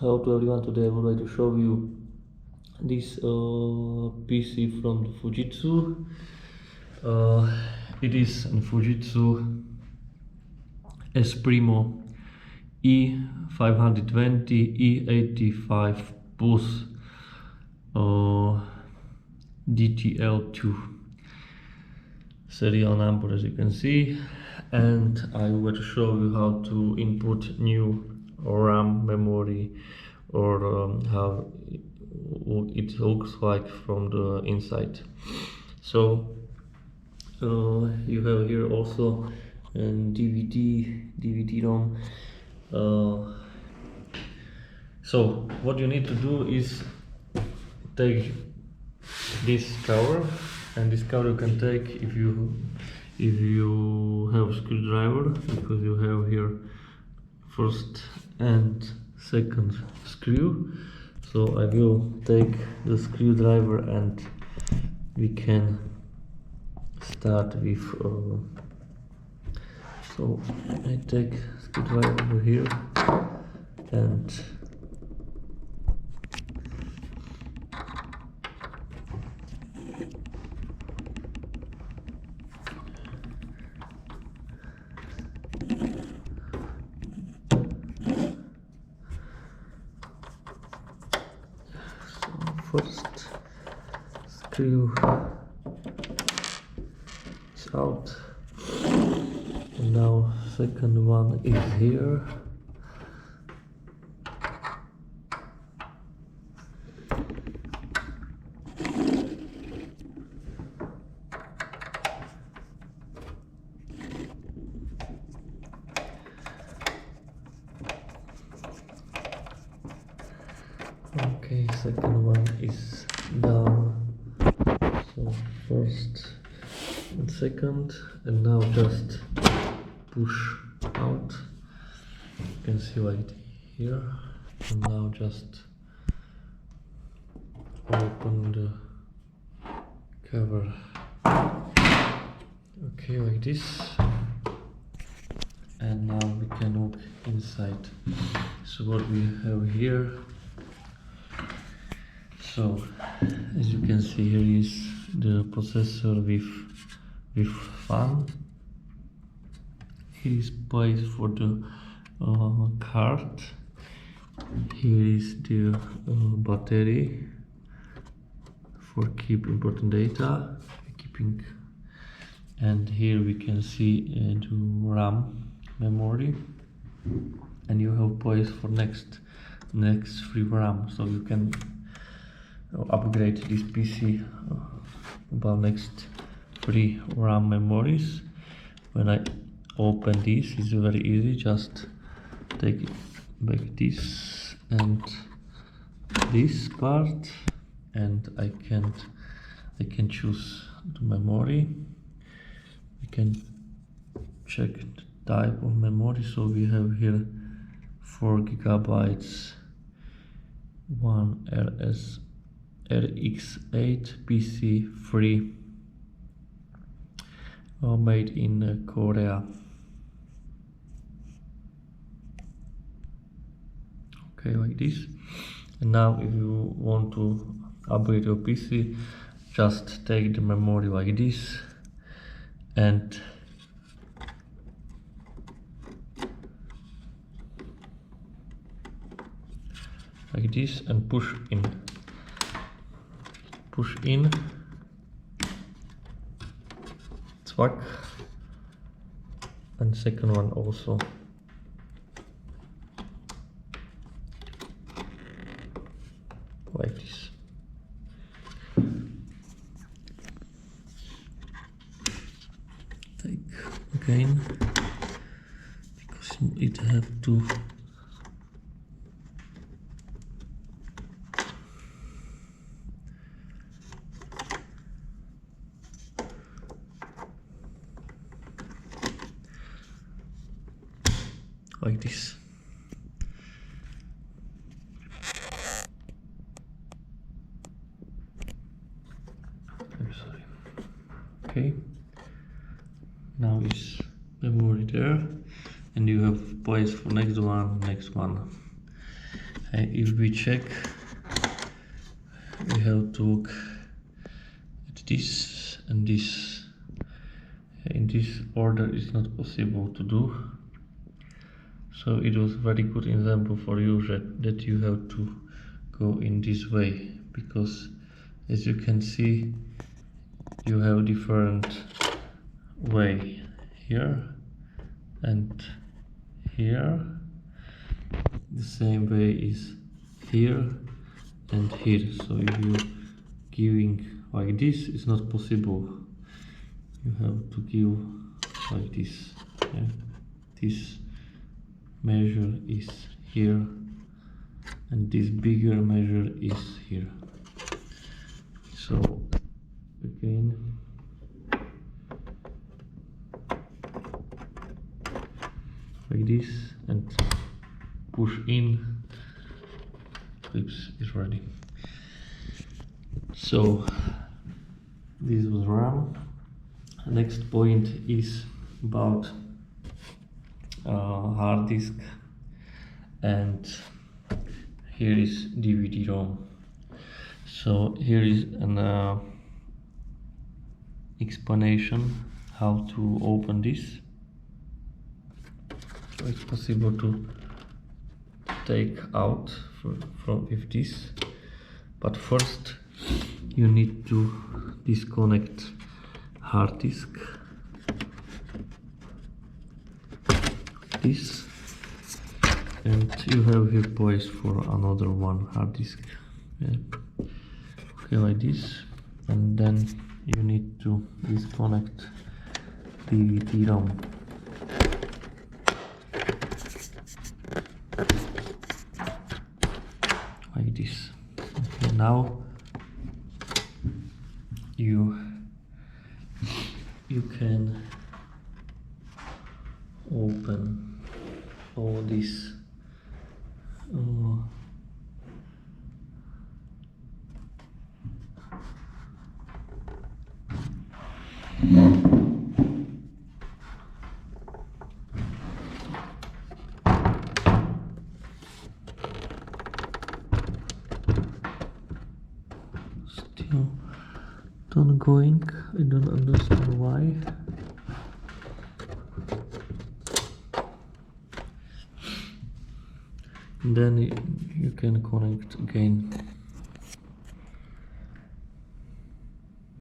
Hello to everyone. Today I would like to show you this PC from the Fujitsu. It is a Fujitsu Esprimo E520 E85 plus DTL2 serial number, as you can see, and I will show you how to input new RAM memory or how it looks like from the inside. So you have here also a DVD-ROM. So what you need to do is take this cover, and this cover you can take if you have a screwdriver, because you have here first and second screw. So I will take the screwdriver and we can start with so I take screwdriver here and first screw is out, and now second one is here. Okay, second one is down. So first and second, and now just push out. You can see like here, and now just open the cover. Okay, like this. And now we can look inside. So what we have here. So as you can see, here is the processor with fan. Here is place for the card. Here is the battery for keep important data, and here we can see the RAM memory, and you have place for next free RAM, so you can upgrade this PC about next 3 RAM memories. When I open this, it's very easy, just take it back this and this part, and I can choose the memory. We can check the type of memory. So we have here 4 gigabytes, one RX8 PC3 made in Korea. Okay, like this. And now if you want to upgrade your PC, just take the memory like this and like this, and push in, zwack, and second one also. Like this. Take again, because it have to like this. I'm sorry. Okay, now is memory there, and you have place for next one, And if we check, we have to look at this and this. In this order it's not possible to do. So it was very good example for you that you have to go in this way, because as you can see you have different way here and here. The same way is here and here. So if you giving like this, it's not possible. You have to give like this. Yeah. This measure is here and this bigger measure is here. So again, like this, and push in, clips is ready. So this was RAM. Next point is about hard disk, and here is DVD-ROM. So here is an explanation how to open this. So it's possible to take out from with this, but first you need to disconnect hard disk. This, and you have here place for another one hard disk. Yeah. Okay, like this, and then you need to disconnect the DVD-ROM. Like this. Okay, now you can open all this. Still not going. I don't understand why. And then you can connect again.